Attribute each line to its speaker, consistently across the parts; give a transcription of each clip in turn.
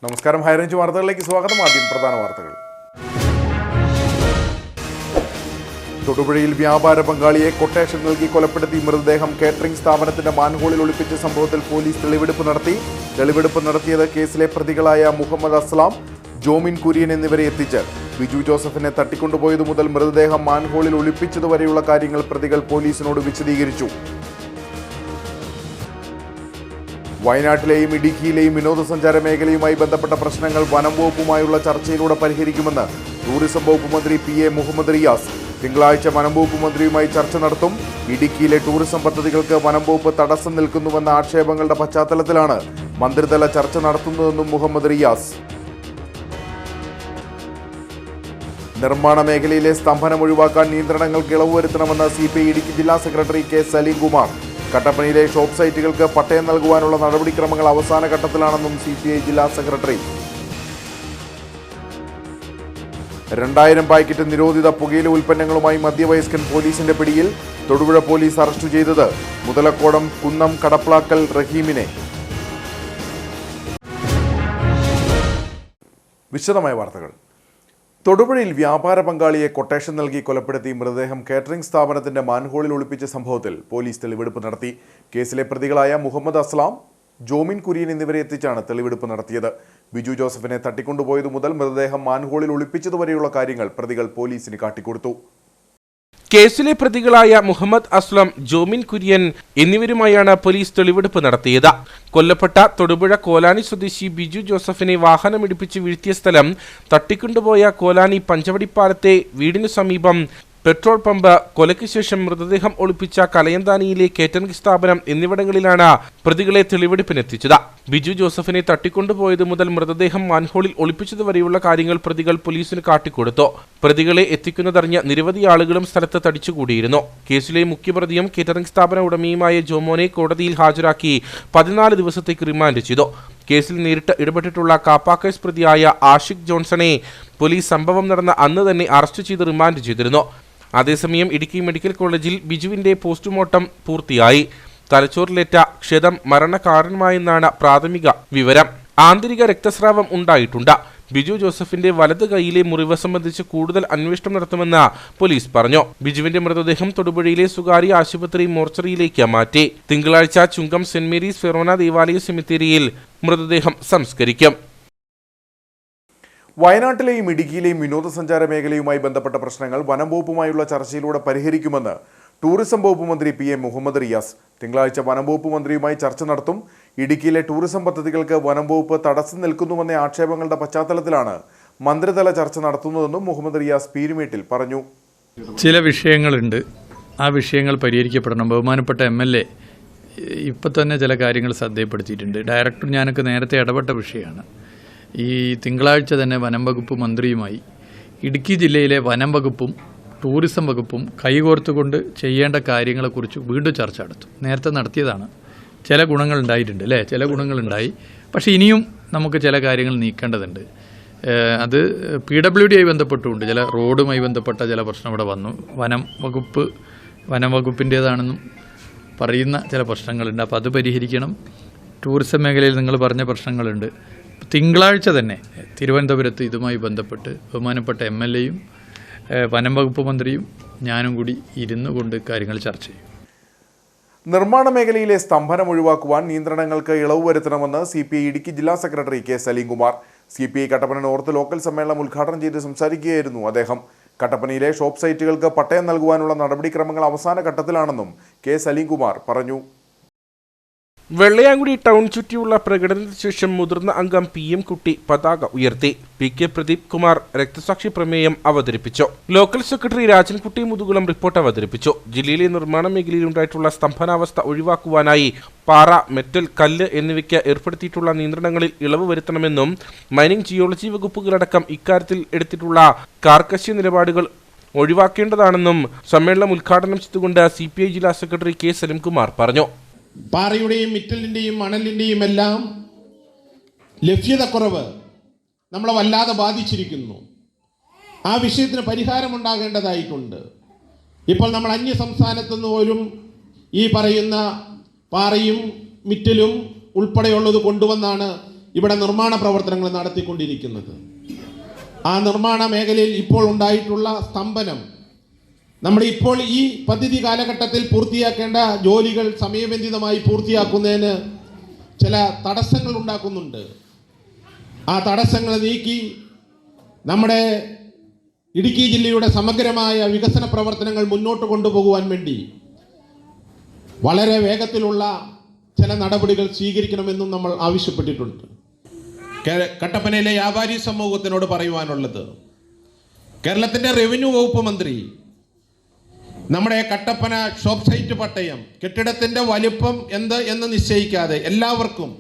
Speaker 1: നമസ്കാരം, ഹൈറേഞ്ച് വാർത്തകളിലേക്ക് സ്വാഗതം. ആദ്യം പ്രധാന വാർത്തകൾ. തൊടുപുഴയിൽ വ്യാപാര പങ്കാളിയെ കൊട്ടേഷൻ നൽകി കൊലപ്പെടുത്തി മൃതദേഹം കേറ്ററിംഗ് സ്ഥാപനത്തിന്റെ മാൻഹോളിൽ ഒളിപ്പിച്ച സംഭവത്തിൽ പോലീസ് തെളിവെടുപ്പ് നടത്തി. തെളിവെടുപ്പ് നടത്തിയത് കേസിലെ പ്രതികളായ മുഹമ്മദ് അസ്ലാം, ജോമിൻ കുര്യൻ എന്നിവരെ എത്തിച്ച് ബിജു ജോസഫിനെ തട്ടിക്കൊണ്ടുപോയതു മുതൽ മൃതദേഹം മാൻഹോളിൽ ഒളിപ്പിച്ചതുവരെയുള്ള കാര്യങ്ങൾ പ്രതികൾ പോലീസിനോട് വിശദീകരിച്ചു. വയനാട്ടിലെയും ഇടുക്കിയിലെയും വിനോദസഞ്ചാര മേഖലയുമായി ബന്ധപ്പെട്ട പ്രശ്നങ്ങൾ വനം വകുപ്പുമായുള്ള ചർച്ചയിലൂടെ പരിഹരിക്കുമെന്ന് ടൂറിസം വകുപ്പ് മന്ത്രി PA മുഹമ്മദ് റിയാസ്. തിങ്കളാഴ്ച വനം വകുപ്പ് മന്ത്രിയുമായി ചർച്ച നടത്തും. ഇടുക്കിയിലെ ടൂറിസം പദ്ധതികൾക്ക് വനം വകുപ്പ് തടസ്സം നിൽക്കുന്നുവെന്ന ആക്ഷേപങ്ങളുടെ പശ്ചാത്തലത്തിലാണ് മന്ത്രിതല ചർച്ച നടത്തുന്നതെന്നും മുഹമ്മദ് റിയാസ്. നിർമ്മാണ മേഖലയിലെ സ്തംഭനം ഒഴിവാക്കാൻ നിയന്ത്രണങ്ങൾക്ക് ഇളവ് വരുത്തണമെന്ന് CPI ഇടുക്കി ജില്ലാ സെക്രട്ടറി K സലീംകുമാർ. കട്ടപ്പനയിലെ ഷോപ്പ് സൈറ്റുകൾക്ക് പട്ടയം നൽകുവാനുള്ള നടപടിക്രമങ്ങൾ അവസാന ഘട്ടത്തിലാണെന്നും CPI ജില്ലാ സെക്രട്ടറി. 2000 പാക്കറ്റ് നിരോധിത പുകയില ഉൽപ്പന്നങ്ങളുമായി മധ്യവയസ്കൻ പോലീസിന്റെ പിടിയിൽ. തൊടുപുഴ പോലീസ് അറസ്റ്റ് ചെയ്തത് മുതലക്കോടം കുന്നം കടപ്ലാക്കൽ റഹീമിനെ. വിശദമായ വാർത്തകൾ. തൊടുപുഴയിൽ വ്യാപാര പങ്കാളിയെ കൊട്ടേഷൻ നൽകി കൊലപ്പെടുത്തി മൃതദേഹം കേറ്ററിംഗ് സ്ഥാപനത്തിന്റെ മാൻഹോളിൽ ഒളിപ്പിച്ച സംഭവത്തിൽ പോലീസ് തെളിവെടുപ്പ് നടത്തി. കേസിലെ പ്രതികളായ മുഹമ്മദ് അസ്ലാം, ജോമിൻ കുര്യൻ എന്നിവരെ എത്തിച്ചാണ് തെളിവെടുപ്പ് നടത്തിയത്. ബിജു ജോസഫിനെ തട്ടിക്കൊണ്ടുപോയതു മുതൽ മൃതദേഹം മാൻഹോളിൽ ഒളിപ്പിച്ചതുവരെയുള്ള കാര്യങ്ങൾ പ്രതികൾ പോലീസിന് കാട്ടിക്കൊടുത്തു.
Speaker 2: കേസിലെ പ്രതികളായ മുഹമ്മദ് അസ്ലം, ജോമിൻ കുര്യൻ എന്നിവരുമായാണ് പോലീസ് തെളിവെടുപ്പ് നടത്തിയത്. കൊല്ലപ്പെട്ട തൊടുപുഴ കോലാനി സ്വദേശി ബിജു ജോസഫിനെ വാഹനമിടിപ്പിച്ച് വീഴ്ത്തിയ സ്ഥലം, തട്ടിക്കൊണ്ടുപോയ കോലാനി പഞ്ചവടിപ്പാലത്തെ വീടിനു സമീപം പെട്രോൾ പമ്പ്, കൊലയ്ക്ക് ശേഷം മൃതദേഹം ഒളിപ്പിച്ച കലയന്താനിയിലെ കേറ്ററിംഗ് സ്ഥാപനം എന്നിവിടങ്ങളിലാണ് പ്രതികളെ തെളിവെടുപ്പിനെത്തിച്ചത്. ബിജു ജോസഫിനെ തട്ടിക്കൊണ്ടുപോയത് മുതൽ മൃതദേഹം മാൻഹോളിൽ ഒളിപ്പിച്ചതുവരെയുള്ള കാര്യങ്ങൾ പ്രതികൾ പോലീസിന് കാട്ടിക്കൊടുത്തു. പ്രതികളെ എത്തിക്കുന്നതറിഞ്ഞ നിരവധി ആളുകളും സ്ഥലത്ത് തടിച്ചുകൂടിയിരുന്നു. കേസിലെ മുഖ്യപ്രതിയും കേറ്ററിംഗ് സ്ഥാപന ഉടമയുമായ ജോമോനെ കോടതിയിൽ ഹാജരാക്കി 14 ദിവസത്തേക്ക് റിമാൻഡ് ചെയ്തു. കേസിൽ നേരിട്ട് ഇടപെട്ടിട്ടുള്ള കാപ്പാക്കേസ് പ്രതിയായ ആഷിഖ് ജോൺസണെ പോലീസ് സംഭവം നടന്ന അന്ന് തന്നെ അറസ്റ്റ് ചെയ്ത് റിമാൻഡ് ചെയ്തിരുന്നു. അതേസമയം ഇടുക്കി മെഡിക്കൽ കോളേജിൽ ബിജുവിന്റെ പോസ്റ്റ്മോർട്ടം പൂർത്തിയായി. തലച്ചോറിലേറ്റ ക്ഷതം മരണകാരണമായെന്നാണ് പ്രാഥമിക വിവരം. ആന്തരിക രക്തസ്രാവം ഉണ്ടായിട്ടുണ്ട്. ബിജു ജോസഫിന്റെ വലത് കൈയിലെ മുറിവ് സംബന്ധിച്ച് കൂടുതൽ അന്വേഷണം നടത്തുമെന്ന് പോലീസ് പറഞ്ഞു. ബിജുവിന്റെ മൃതദേഹം തൊടുപുഴയിലെ സ്വകാര്യ ആശുപത്രി മോർച്ചറിയിലേക്ക് മാറ്റി. തിങ്കളാഴ്ച ചുങ്കം സെന്റ് മേരീസ് ഫെറോന ദേവാലയ സെമിത്തേരിയിൽ മൃതദേഹം സംസ്കരിക്കും.
Speaker 1: വയനാട്ടിലെയും ഇടുക്കിയിലെയും വിനോദസഞ്ചാര മേഖലയുമായി ബന്ധപ്പെട്ട പ്രശ്നങ്ങൾ വനം വകുപ്പുമായുള്ള ചർച്ചയിലൂടെ പരിഹരിക്കുമെന്ന് ടൂറിസം വകുപ്പ് മന്ത്രി PA മുഹമ്മദ് റിയാസ്. തിങ്കളാഴ്ച വനം വകുപ്പ് മന്ത്രിയുമായി ചർച്ച നടത്തും. ഇടുക്കിയിലെ ടൂറിസം പദ്ധതികൾക്ക് വനം വകുപ്പ് തടസ്സം നിൽക്കുന്നുവെന്ന ആക്ഷേപങ്ങളുടെ പശ്ചാത്തലത്തിലാണ് മന്ത്രിതല ചർച്ച നടത്തുന്നതെന്നും മുഹമ്മദ് റിയാസ് പീരുമേട്ടിൽ പറഞ്ഞു.
Speaker 3: ചില വിഷയങ്ങളുണ്ട്, ആ വിഷയങ്ങൾ പരിഹരിക്കപ്പെടണം. ബഹുമാനപ്പെട്ട MLA ഇപ്പം തന്നെ ചില കാര്യങ്ങൾ ശ്രദ്ധയിൽപ്പെടുത്തിയിട്ടുണ്ട്. ഡയറക്ടർ ഞാനൊക്കെ നേരത്തെ ഇടപെട്ട വിഷയമാണ്. ഈ തിങ്കളാഴ്ച തന്നെ വനം വകുപ്പ് മന്ത്രിയുമായി ഇടുക്കി ജില്ലയിലെ വനം വകുപ്പും ടൂറിസം വകുപ്പും കൈകോർത്തുകൊണ്ട് ചെയ്യേണ്ട കാര്യങ്ങളെക്കുറിച്ച് വീണ്ടും ചർച്ച നടത്തും. നേരത്തെ നടത്തിയതാണ്. ചില ഗുണങ്ങൾ ഉണ്ടായിട്ടുണ്ട് അല്ലേ, ചില ഗുണങ്ങളുണ്ടായി. പക്ഷേ ഇനിയും നമുക്ക് ചില കാര്യങ്ങൾ നീക്കേണ്ടതുണ്ട്. അത് PWD ആയി ബന്ധപ്പെട്ടുകൊണ്ട് ചില റോഡുമായി ബന്ധപ്പെട്ട ചില പ്രശ്നം ഇവിടെ വന്നു. വനം വകുപ്പിൻ്റേതാണെന്നും പറയുന്ന ചില പ്രശ്നങ്ങളുണ്ട്. അപ്പോൾ അത് പരിഹരിക്കണം. ടൂറിസം മേഖലയിൽ നിങ്ങൾ പറഞ്ഞ പ്രശ്നങ്ങളുണ്ട്. തിങ്കളാഴ്ച തന്നെ തിരുവനന്തപുരത്ത് ഇതുമായി ബന്ധപ്പെട്ട് ബഹുമാനപ്പെട്ട MLAയും വനം വകുപ്പ് മന്ത്രിയും ഞാനും കൂടി ഇരുന്നു കൊണ്ട് കാര്യങ്ങൾ ചർച്ച ചെയ്യും.
Speaker 1: നിർമ്മാണ മേഖലയിലെ സ്തംഭനം ഒഴിവാക്കുവാൻ നിയന്ത്രണങ്ങൾക്ക് ഇളവ് വരുത്തണമെന്ന് CPI ഇടുക്കി ജില്ലാ secretary K Salim Kumar. CPI Kattappana north local സമ്മേളനം ഉദ്ഘാടനം ചെയ്ത് സംസാരിക്കുകയായിരുന്നു അദ്ദേഹം. കട്ടപ്പനയിലെ ഷോപ്പ് സൈറ്റുകൾക്ക് പട്ടയം നൽകുവാനുള്ള നടപടിക്രമങ്ങൾ അവസാന ഘട്ടത്തിലാണെന്നും K സലീംകുമാർ പറഞ്ഞു.
Speaker 2: വെള്ളയാങ്കുടി ടൗൺ ചുറ്റിയുള്ള പ്രകടനത്തിന് ശേഷം മുതിർന്ന അംഗം PM കുട്ടി പതാക ഉയർത്തി. PK പ്രദീപ് കുമാർ രക്തസാക്ഷി പ്രമേയം അവതരിപ്പിച്ചു. Local secretary Rajankutty Muthukulam report അവതരിപ്പിച്ചു. ജില്ലയിലെ നിർമ്മാണ മേഖലയിൽ ഉണ്ടായിട്ടുള്ള സ്തംഭനാവസ്ഥ ഒഴിവാക്കുവാനായി പാറ, മെറ്റൽ, കല്ല് എന്നിവയ്ക്ക് ഏർപ്പെടുത്തിയിട്ടുള്ള നിയന്ത്രണങ്ങളിൽ ഇളവ് വരുത്തണമെന്നും മൈനിംഗ് ജിയോളജി വകുപ്പുകളടക്കം ഇക്കാര്യത്തിൽ എടുത്തിട്ടുള്ള കാർക്കശ്യ നിലപാടുകൾ ഒഴിവാക്കേണ്ടതാണെന്നും സമ്മേളനം ഉദ്ഘാടനം ചെയ്തുകൊണ്ട് CPI ജില്ലാ സെക്രട്ടറി K സലീംകുമാർ പറഞ്ഞു.
Speaker 4: പാറയുടെയും മിറ്റലിൻ്റെയും മണലിൻ്റെയും എല്ലാം ലഭ്യതക്കുറവ് നമ്മളെ വല്ലാതെ ബാധിച്ചിരിക്കുന്നു. ആ വിഷയത്തിന് പരിഹാരമുണ്ടാകേണ്ടതായിട്ടുണ്ട്. ഇപ്പോൾ നമ്മൾ അന്യ സംസ്ഥാനത്തുനിന്ന് പോലും ഈ പറയുന്ന പാറയും മിറ്റലും ഉൾപ്പെടെയുള്ളത് കൊണ്ടുവന്നാണ് ഇവിടെ നിർമ്മാണ പ്രവർത്തനങ്ങൾ നടത്തിക്കൊണ്ടിരിക്കുന്നത്. ആ നിർമ്മാണ മേഖലയിൽ ഇപ്പോൾ ഉണ്ടായിട്ടുള്ള സ്തംഭനം നമ്മൾ ഇപ്പോൾ ഈ പദ്ധതി കാലഘട്ടത്തിൽ പൂർത്തിയാക്കേണ്ട ജോലികൾ സമയബന്ധിതമായി പൂർത്തിയാക്കുന്നതിന് ചില തടസ്സങ്ങൾ ഉണ്ടാക്കുന്നുണ്ട്. ആ തടസ്സങ്ങൾ നീക്കി നമ്മുടെ ഇടുക്കി ജില്ലയുടെ സമഗ്രമായ വികസന പ്രവർത്തനങ്ങൾ മുന്നോട്ട് കൊണ്ടുപോകുവാൻ വേണ്ടി വളരെ വേഗത്തിലുള്ള ചില നടപടികൾ സ്വീകരിക്കണമെന്നും നമ്മൾ ആവശ്യപ്പെട്ടിട്ടുണ്ട്. കട്ടപ്പനയിലെ വ്യാപാരി സമൂഹത്തിനോട് പറയുവാനുള്ളത്, കേരളത്തിൻ്റെ റവന്യൂ വകുപ്പ് മന്ത്രി നമ്മുടെ കട്ടപ്പന ഷോപ്പ് സൈറ്റ് പട്ടയം കെട്ടിടത്തിൻ്റെ വലിപ്പം എന്ത് എന്ന് നിശ്ചയിക്കാതെ എല്ലാവർക്കും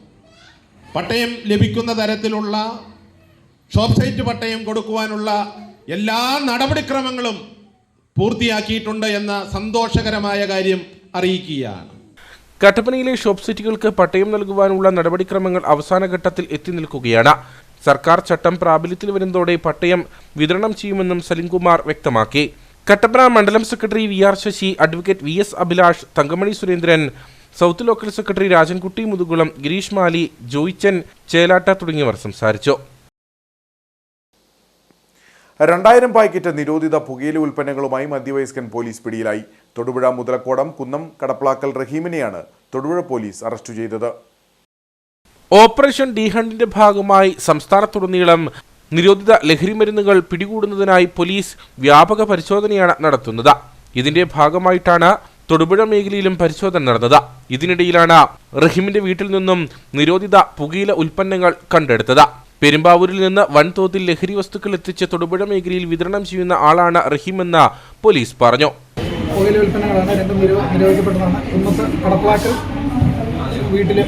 Speaker 4: പട്ടയം ലഭിക്കുന്ന തരത്തിലുള്ള ഷോപ്പ് സൈറ്റ് പട്ടയം കൊടുക്കുവാനുള്ള എല്ലാ നടപടിക്രമങ്ങളും പൂർത്തിയാക്കിയിട്ടുണ്ട് എന്ന സന്തോഷകരമായ കാര്യം അറിയിക്കുകയാണ്.
Speaker 2: കട്ടപ്പനയിലെ ഷോപ്പ് സൈറ്റുകൾക്ക് പട്ടയം നൽകുവാനുള്ള നടപടിക്രമങ്ങൾ അവസാന ഘട്ടത്തിൽ എത്തി നിൽക്കുകയാണ്. സർക്കാർ ചട്ടം പ്രാബല്യത്തിൽ വരുന്നതോടെ പട്ടയം വിതരണം ചെയ്യുമെന്നും സലിംകുമാർ വ്യക്തമാക്കി. കട്ടപ്പന മണ്ഡലം secretary VR Sasi, advocate VS Abhilash, Thankamani Surendran, south local secretary Rajankutty Muthukulam, Gireesh Mali, Joichan Chelatta തുടങ്ങിയവർ സംസാരിച്ചു.
Speaker 1: 2000 പാക്കറ്റ് നിരോധിത പുകയില ഉൽപ്പന്നങ്ങളുമായി മധ്യവയസ്കൻ പോലീസ് പിടിയിലായി. തൊടുപുഴ മുതലക്കോടം കുന്നം കടപ്ലാക്കൽ റഹീമിനെയാണ് തൊടുപുഴ പോലീസ് അറസ്റ്റ് ചെയ്തത്.
Speaker 2: ഓപ്പറേഷൻ ഡി ഹണ്ടിന്റെ ഭാഗമായി സംസ്ഥാനത്തുടനീളം നിരോധിത ലഹരിമരുന്നുകൾ പിടികൂടുന്നതിനായി പോലീസ് വ്യാപക പരിശോധനയാണ് നടത്തുന്നത്. ഇതിന്റെ ഭാഗമായിട്ടാണ് തൊടുപുഴ മേഖലയിലും പരിശോധന നടന്നത്. ഇതിനിടയിലാണ് റഹീമിന്റെ വീട്ടിൽ നിന്നും നിരോധിത പുകയില ഉൽപ്പന്നങ്ങൾ കണ്ടെടുത്തത്. പെരുമ്പാവൂരിൽ നിന്ന് വൻതോതിൽ ലഹരി വസ്തുക്കൾ എത്തിച്ച് തൊടുപുഴ മേഖലയിൽ വിതരണം ചെയ്യുന്ന ആളാണ് റഹീമെന്ന് പോലീസ് പറഞ്ഞു.
Speaker 5: പുകയില ഉൽപ്പന്നങ്ങളാണ് രണ്ടും നിരോധിക്കപ്പെട്ടതാണ്. കുന്നത്ത് കടപ്ലാക്കൽ വീട്ടിൽ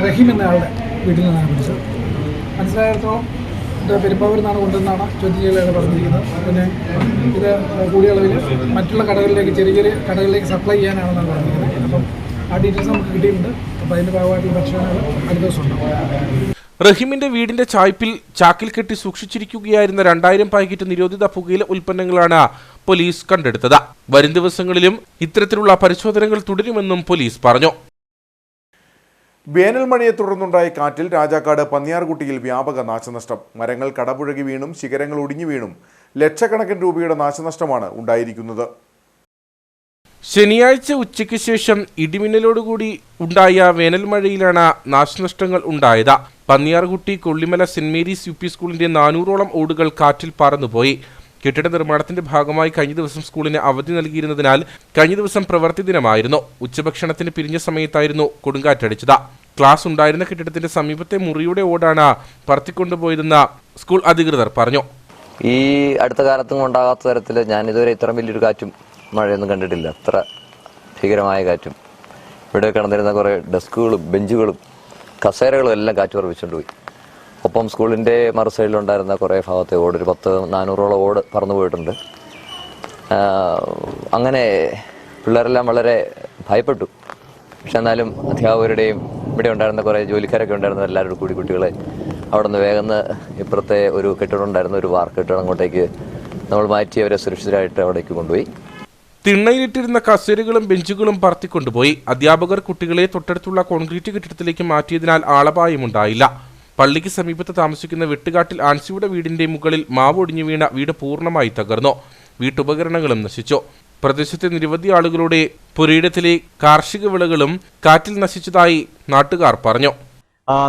Speaker 5: റഹീം എന്നയാളുടെ വീട്ടിൽ നിന്നാണ് പിടിച്ചത്. മനസ്സിലായിടത്തോളം ഇത് പെരുമ്പാവൂരിൽ നിന്നാണ് കൊണ്ടുവന്നാണ് ചോദ്യം ചെയ്യലാണ് പറഞ്ഞിരിക്കുന്നത്. പിന്നെ ഇത് കൂടിയ അളവിൽ മറ്റുള്ള കടകളിലേക്ക് ചെറിയ ചെറിയ കടകളിലേക്ക് സപ്ലൈ ചെയ്യാനാണെന്നാണ് പറഞ്ഞിരിക്കുന്നത്. അപ്പം ആ ഡീറ്റെയിൽസ് നമുക്ക് കിട്ടിയിട്ടുണ്ട്. അപ്പോൾ അതിൻ്റെ ഭാഗമായിട്ടുള്ള പരിശോധനകൾ അടുത്ത ദിവസം ഉണ്ടാവും.
Speaker 2: റഹീമിന്റെ വീടിന്റെ ചാക്കിൽ കെട്ടി സൂക്ഷിച്ചിരിക്കുകയായിരുന്ന 2000 പാക്കറ്റ് നിരോധിത പുകയില ഉൽപ്പന്നങ്ങളാണ് പോലീസ് കണ്ടെടുത്തത്. വരും ദിവസങ്ങളിലും ഇത്തരത്തിലുള്ള പരിശോധനകൾ തുടരുമെന്നും പോലീസ് പറഞ്ഞു.
Speaker 1: വേനൽ മഴയെ തുടർന്നുണ്ടായ കാറ്റിൽ രാജാക്കാട് പന്നിയാർകുട്ടിയിൽ വ്യാപക നാശനഷ്ടം. മരങ്ങൾ കടപുഴകി വീണും ശിഖരങ്ങൾ ഒടിഞ്ഞു വീണും ലക്ഷക്കണക്കിന് രൂപയുടെ നാശനഷ്ടമാണ് ഉണ്ടായിരിക്കുന്നത്.
Speaker 2: ശനിയാഴ്ച ഉച്ചയ്ക്ക് ശേഷം ഇടിമിന്നലോടുകൂടി ഉണ്ടായ വേനൽ മഴയിലാണ് നാശനഷ്ടങ്ങൾ ഉണ്ടായത്. Panniyarkutty Kollimala saint Mary's UP സ്കൂളിന്റെ 400ഓളം ഓടുകൾ കാറ്റിൽ പറന്നുപോയി. കെട്ടിട നിർമ്മാണത്തിന്റെ ഭാഗമായി കഴിഞ്ഞ ദിവസം സ്കൂളിന് അവധി നൽകിയിരുന്നതിനാൽ കഴിഞ്ഞ ദിവസം പ്രവൃത്തി ദിനമായിരുന്നു. ഉച്ചഭക്ഷണത്തിന് പിരിഞ്ഞ സമയത്തായിരുന്നു കൊടുങ്കാറ്റടിച്ചത്. ക്ലാസ് ഉണ്ടായിരുന്ന കെട്ടിടത്തിന്റെ സമീപത്തെ മുറിയുടെ ഓടാണ് പറത്തിക്കൊണ്ടുപോയതെന്ന് സ്കൂൾ അധികൃതർ പറഞ്ഞു.
Speaker 6: ഈ അടുത്ത കാലത്തും ഉണ്ടാകാത്ത തരത്തിൽ ഞാൻ ഇതുവരെ ഇത്ര വലിയൊരു കാറ്റും മഴയൊന്നും കണ്ടിട്ടില്ല. അത്ര ഭീകരമായ കാറ്റും. ഇവിടെ കിടന്നിരുന്ന കുറേ ഡെസ്കുകളും ബെഞ്ചുകളും കസേരകളും എല്ലാം കാറ്റ് പറപ്പിച്ചുകൊണ്ട് പോയി. ഒപ്പം സ്കൂളിൻ്റെ മറു സൈഡിലുണ്ടായിരുന്ന കുറേ ഭാഗത്തെ ഓട്, ഒരു 400ഓളം ഓട് പറന്നു പോയിട്ടുണ്ട്. അങ്ങനെ പിള്ളേരെല്ലാം വളരെ ഭയപ്പെട്ടു. പക്ഷെ എന്നാലും അധ്യാപകരുടെയും ഇവിടെ ഉണ്ടായിരുന്ന കുറേ ജോലിക്കാരൊക്കെ ഉണ്ടായിരുന്ന എല്ലാവരും കൂടി കുട്ടികളെ അവിടെ നിന്ന് വേഗം ഇപ്പുറത്തെ ഒരു കെട്ടിടം ഉണ്ടായിരുന്ന ഒരു വാർക്ക് കെട്ടിടം അങ്ങോട്ടേക്ക് നമ്മൾ മാറ്റി അവരെ സുരക്ഷിതരായിട്ട് അവിടേക്ക് കൊണ്ടുപോയി.
Speaker 2: തിണ്ണയിലിട്ടിരുന്ന കസേരകളും ബെഞ്ചുകളും പറത്തിക്കൊണ്ടുപോയി. അധ്യാപകർ കുട്ടികളെ തൊട്ടടുത്തുള്ള കോൺക്രീറ്റ് കെട്ടിടത്തിലേക്ക് മാറ്റിയതിനാൽ ആളപായമുണ്ടായില്ല. പള്ളിക്ക് സമീപത്ത് താമസിക്കുന്ന വെട്ടുകാട്ടിൽ ആൻസിയുടെ വീടിന്റെ മുകളിൽ മാവ് ഒടിഞ്ഞു വീണ വീട് പൂർണ്ണമായി തകർന്നു. വീട്ടുപകരണങ്ങളും നശിച്ചു. പ്രദേശത്തെ നിരവധി ആളുകളുടെ പുരയിടത്തിലെ കാർഷിക വിളകളും കാറ്റിൽ നശിച്ചതായി നാട്ടുകാർ പറഞ്ഞു.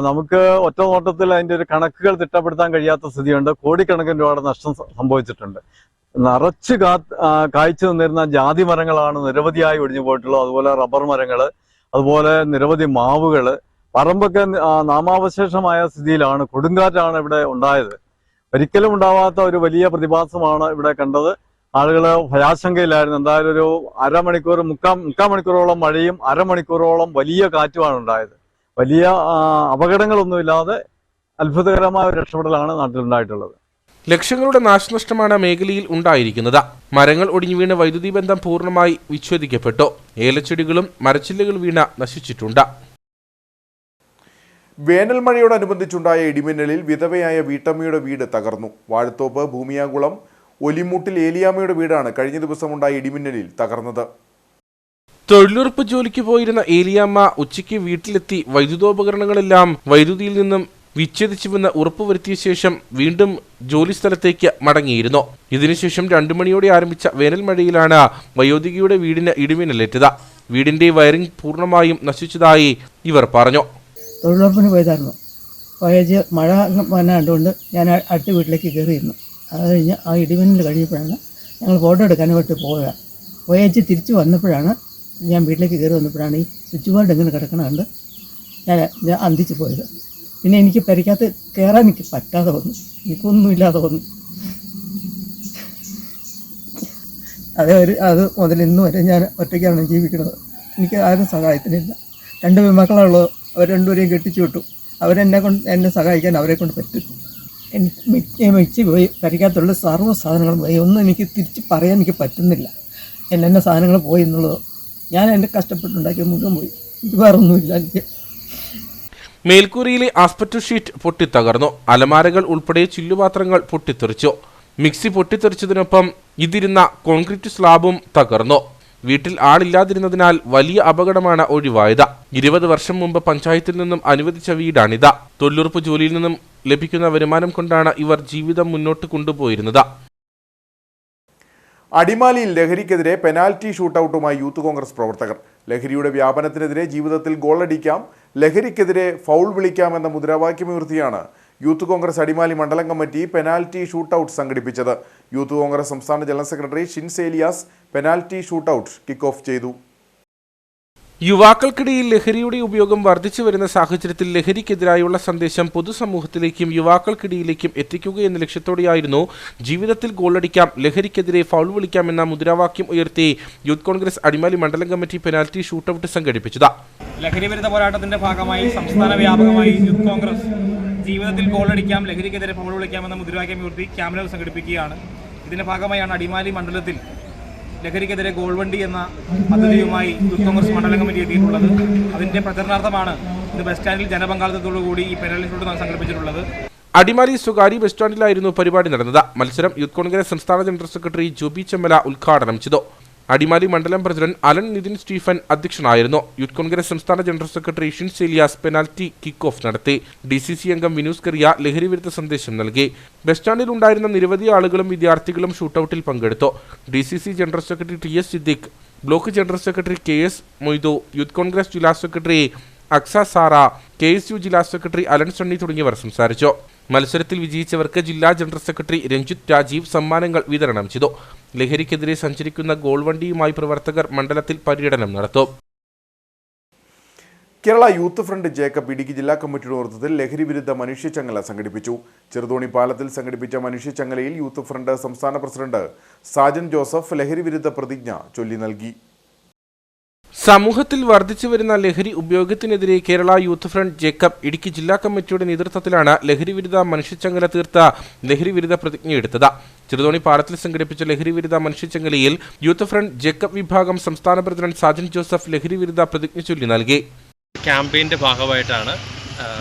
Speaker 7: നമുക്ക് ഒറ്റ നോട്ടത്തിൽ അതിന്റെ ഒരു കണക്കുകൾ തിട്ടപ്പെടുത്താൻ കഴിയാത്ത സ്ഥിതിയുണ്ട്. കോടിക്കണക്കിന് രൂപയുടെ നഷ്ടം സംഭവിച്ചിട്ടുണ്ട്. നിറച്ച് കായ്ച്ചു നിന്നിരുന്ന ജാതി മരങ്ങളാണ് നിരവധിയായി ഒടിഞ്ഞു പോയിട്ടുള്ളത്. അതുപോലെ റബ്ബർ മരങ്ങൾ, അതുപോലെ നിരവധി മാവുകൾ, പറമ്പൊക്കെ നാമാവശേഷമായ സ്ഥിതിയിലാണ്. കൊടുങ്കാറ്റാണ് ഇവിടെ ഉണ്ടായത്. ഒരിക്കലും ഉണ്ടാവാത്ത ഒരു വലിയ പ്രതിഭാസമാണ് ഇവിടെ കണ്ടത്. ആളുകൾ ഭയാശങ്കയിലായിരുന്നു. എന്തായാലും ഒരു അരമണിക്കൂർ മുക്കാൽ മണിക്കൂറോളം മഴയും അരമണിക്കൂറോളം വലിയ കാറ്റുമാണ് ഉണ്ടായത്. വലിയ അപകടങ്ങളൊന്നുമില്ലാതെ അത്ഭുതകരമായ ഒരു രക്ഷപ്പെടലാണ് നാട്ടിലുണ്ടായിട്ടുള്ളത്.
Speaker 2: ലക്ഷങ്ങളുടെ നാശനഷ്ടമാണ് മേഖലയിൽ ഉണ്ടായിരിക്കുന്നത്. മരങ്ങൾ ഒടിഞ്ഞു വീണ് വൈദ്യുതി ബന്ധം പൂർണ്ണമായി വിച്ഛേദിക്കപ്പെട്ടു. ഏലച്ചെടികളും മരച്ചില്ലകൾ വീണ നശിച്ചിട്ടുണ്ട്.
Speaker 1: വേനൽ മഴയോടനുബന്ധിച്ചുണ്ടായ ഇടിമിന്നലിൽ വിധവയായ വീട്ടമ്മയുടെ വീട് തകർന്നു. വാഴത്തോപ്പ് ഭൂമിയാകുളം ഒലിമൂട്ടിൽ ഏലിയാമ്മയുടെ വീടാണ് കഴിഞ്ഞ ദിവസമുണ്ടായ ഇടിമിന്നലിൽ തകർന്നത്.
Speaker 2: തൊഴിലുറപ്പ് ജോലിക്ക് പോയിരുന്ന ഏലിയാമ്മ ഉച്ചയ്ക്ക് വീട്ടിലെത്തി വൈദ്യുതോപകരണങ്ങളെല്ലാം വൈദ്യുതിയിൽ നിന്നും വിച്ഛേദിച്ചുവെന്ന് ഉറപ്പുവരുത്തിയ ശേഷം വീണ്ടും ജോലിസ്ഥലത്തേക്ക് മടങ്ങിയിരുന്നു. ഇതിനുശേഷം 2 മണിയോടെ ആരംഭിച്ച വേനൽ മഴയിലാണ് വയോധികയുടെ വീടിന് ഇടിമിന്നലേറ്റത്. വീടിന്റെ വയറിംഗ് പൂർണ്ണമായും നശിച്ചതായി ഇവർ പറഞ്ഞു.
Speaker 8: തൊഴിലുറപ്പിന് പോയതായിരുന്നു. പോയ മഴ വന്നാണ്ടുകൊണ്ട് ഞാൻ അടുത്ത വീട്ടിലേക്ക് കയറിയിരുന്നു. അത് കഴിഞ്ഞ് ആ ഇടിമിന്നൽ കഴിഞ്ഞപ്പോഴാണ് ഞങ്ങൾ ഫോട്ടോ എടുക്കാൻ വേണ്ടി പോവുക. പോയച്ച് തിരിച്ച് വന്നപ്പോഴാണ് ഞാൻ വീട്ടിലേക്ക് കയറി വന്നപ്പോഴാണ് ഈ സ്വിച്ച് ബോർഡ് ഇങ്ങനെ കിടക്കണുണ്ട് ഞാൻ അന്തിച്ച് പോയത്. പിന്നെ എനിക്ക് പരിക്കകത്ത് കയറാൻ എനിക്ക് പറ്റാതെ വന്നു. എനിക്കൊന്നുമില്ലാതെ വന്നു. അത് മുതൽ ഇന്ന് വരെ ഞാൻ ഒറ്റയ്ക്കാണ് ജീവിക്കുന്നത്. എനിക്ക് ആരും സഹായത്തിനില്ല. 2 പെൺമക്കളുള്ളത്. അവർ രണ്ടുപേരെയും കെട്ടിച്ചു വിട്ടു. എന്നെ സഹായിക്കാൻ അവരെ കൊണ്ട് പറ്റും. മിക്സി പോയി, പരിക്കകത്തുള്ള സർവ്വ സാധനങ്ങളും പോയി. ഒന്നും എനിക്ക് തിരിച്ച് പറയാൻ എനിക്ക് പറ്റുന്നില്ല. എന്നെ സാധനങ്ങൾ പോയി എന്നുള്ളത്. ഞാൻ എൻ്റെ കഷ്ടപ്പെട്ടുണ്ടാക്കിയ മുഴുവൻ പോയി. എനിക്ക് വേറൊന്നുമില്ല. എനിക്ക്
Speaker 2: മേൽക്കൂരയിലെ ആസ്പെക്ട് ഷീറ്റ് പൊട്ടിത്തകർന്നു. അലമാരകൾ ഉൾപ്പെടെ ചില്ലുപാത്രങ്ങൾ പൊട്ടിത്തെറിച്ചു. മിക്സി പൊട്ടിത്തെറിച്ചതിനൊപ്പം ഇതിരുന്ന കോൺക്രീറ്റ് സ്ലാബും തകർന്നു. വീട്ടിൽ ആളില്ലാതിരുന്നതിനാൽ വലിയ അപകടമാണ് ഒഴിവായത്. 20 വർഷം മുമ്പ് പഞ്ചായത്തിൽ നിന്നും അനുവദിച്ച വീടാണിത്. തൊഴിലുറപ്പ് ജോലിയിൽ നിന്നും ലഭിക്കുന്ന വരുമാനം കൊണ്ടാണ് ഇവർ ജീവിതം മുന്നോട്ട് കൊണ്ടുപോയിരുന്നത്.
Speaker 1: അടിമാലിയിൽ ലഹരിക്കെതിരെ പെനാൽറ്റി ഷൂട്ടൌട്ടുമായി യൂത്ത് കോൺഗ്രസ് പ്രവർത്തകർ. ലഹരിയുടെ വ്യാപനത്തിനെതിരെ ജീവിതത്തിൽ ഗോളടിക്കാം, ലഹരിക്കെതിരെ ഫൗൾ വിളിക്കാമെന്ന മുദ്രാവാക്യമുയർത്തിയാണ് യൂത്ത് കോൺഗ്രസ് അടിമാലി മണ്ഡലം കമ്മിറ്റി പെനാൽറ്റി ഷൂട്ടൌട്ട് സംഘടിപ്പിച്ചത്. യൂത്ത് കോൺഗ്രസ് സംസ്ഥാന general secretary Shins Elias penalty shootout kick off ചെയ്തു.
Speaker 2: യുവാക്കൾക്കിടയിൽ ലഹരിയുടെ ഉപയോഗം വർദ്ധിച്ചു വരുന്ന സാഹചര്യത്തിൽ ലഹരിക്കെതിരായുള്ള സന്ദേശം പൊതുസമൂഹത്തിലേക്കും യുവാക്കൾക്കിടയിലേക്കും എത്തിക്കുക എന്ന ലക്ഷ്യത്തോടെയായിരുന്നു ജീവിതത്തിൽ ഗോളടിക്കാം, ലഹരിക്കെതിരെ ഫൗൾ വിളിക്കാം എന്ന മുദ്രാവാക്യം ഉയർത്തി യൂത്ത് കോൺഗ്രസ് അടിമാലി മണ്ഡലം കമ്മിറ്റി പെനാൽറ്റി ഷൂട്ടൌട്ട് സംഘടിപ്പിച്ചത്.
Speaker 9: ലഹരി വിരുദ്ധ പോരാട്ടത്തിന്റെ ഭാഗമായി സംസ്ഥാന വ്യാപകമായി യൂത്ത് കോൺഗ്രസ് ജീവിതത്തിൽ ഗോളടിക്കാം, ലഹരിക്കെതിരെ ഫൗൾ വിളിക്കാം എന്ന മുദ്രാവാക്യം ഉയർത്തി ക്യാമ്പ് സംഘടിപ്പിക്കുകയാണ്. ഇതിന്റെ ഭാഗമായാണ് അടിമാലി മണ്ഡലത്തിൽ ലഹരിക്കെതിരെ ഗോൾവണ്ടി എന്ന പദ്ധതിയുമായി യൂത്ത് കോൺഗ്രസ് മണ്ഡലം കമ്മിറ്റി എത്തിയിട്ടുള്ളത്. അതിന്റെ പ്രചരണാർത്ഥമാണ് ഇന്ന് ബസ് സ്റ്റാൻഡിൽ ജനപങ്കാളിത്തത്തോടുകൂടി ഈ പെനാൽറ്റി ഷൂട്ട് സംഘടിപ്പിച്ചിട്ടുള്ളത്.
Speaker 2: അടിമാലി സ്വകാര്യ ബസ് സ്റ്റാൻഡിലായിരുന്നു പരിപാടി നടന്നത്. മത്സരം യൂത്ത് കോൺഗ്രസ് സംസ്ഥാന ജനറൽ സെക്രട്ടറി ജോബി ചെമ്മല ഉദ്ഘാടനം ചെയ്തു. അടിമാലി മണ്ഡലം പ്രസിഡന്റ് അലൻ നിതിൻ സ്റ്റീഫൻ അധ്യക്ഷനായിരുന്നു. യൂത്ത് കോൺഗ്രസ് സംസ്ഥാന general secretary Shins Elias penalty kick off നടത്തി. DCC അംഗം വിനൂസ് കറിയ ലഹരി വിരുദ്ധ സന്ദേശം നൽകി. ബസ് സ്റ്റാൻഡിൽ ഉണ്ടായിരുന്ന നിരവധി ആളുകളും വിദ്യാർത്ഥികളും ഷൂട്ടൌട്ടിൽ പങ്കെടുത്തു. DCC general secretary TS Siddique, block general secretary KS Moidu, youth Congress ജില്ലാ സെക്രട്ടറി അക്സ സാറ, KSU ജില്ലാ സെക്രട്ടറി അലൻ സണ്ണി തുടങ്ങിയവർ സംസാരിച്ചു. മത്സരത്തിൽ വിജയിച്ചവർക്ക് ജില്ലാ ജനറൽ സെക്രട്ടറി രഞ്ജിത്ത് രാജീവ് സമ്മാനങ്ങൾ വിതരണം ചെയ്തു. ലഹരിക്കെതിരെ സഞ്ചരിക്കുന്ന ഗോൾവണ്ടിയുമായി പ്രവർത്തകർ മണ്ഡലത്തിൽ പര്യടനം നടത്തും.
Speaker 1: Kerala youth front Jacob Idukki ജില്ലാ കമ്മിറ്റിയുടെ നേതൃത്വത്തിൽ ലഹരി വിരുദ്ധ മനുഷ്യച്ചങ്ങല സംഘടിപ്പിച്ചു. ചെറുതോണി പാലത്തിൽ സംഘടിപ്പിച്ച മനുഷ്യച്ചങ്ങലയിൽ യൂത്ത് ഫ്രണ്ട് സംസ്ഥാന പ്രസിഡന്റ് സാജൻ ജോസഫ് ലഹരി വിരുദ്ധ പ്രതിജ്ഞ ചൊല്ലി നൽകി.
Speaker 2: സമൂഹത്തിൽ വർദ്ധിച്ചു വരുന്ന ലഹരി ഉപയോഗത്തിനെതിരെ Kerala youth front Jacob Idukki ജില്ലാ കമ്മിറ്റിയുടെ നേതൃത്വത്തിലാണ് ലഹരി വിരുദ്ധ മനുഷ്യച്ചങ്ങല തീർത്ത ലഹരി വിരുദ്ധ പ്രതിജ്ഞയെടുത്തത്. ചെറുതോണി പാലത്തിൽ സംഘടിപ്പിച്ച ലഹരി വിരുദ്ധ മനുഷ്യച്ചങ്ങലയിൽ യൂത്ത് ഫ്രണ്ട് ജേക്കബ് വിഭാഗം സംസ്ഥാന പ്രസിഡന്റ് സാജൻ ജോസഫ് ലഹരി വിരുദ്ധ പ്രതിജ്ഞ ചൊല്ലി നൽകി.
Speaker 10: ക്യാമ്പയിൻ്റെ ഭാഗമായിട്ടാണ്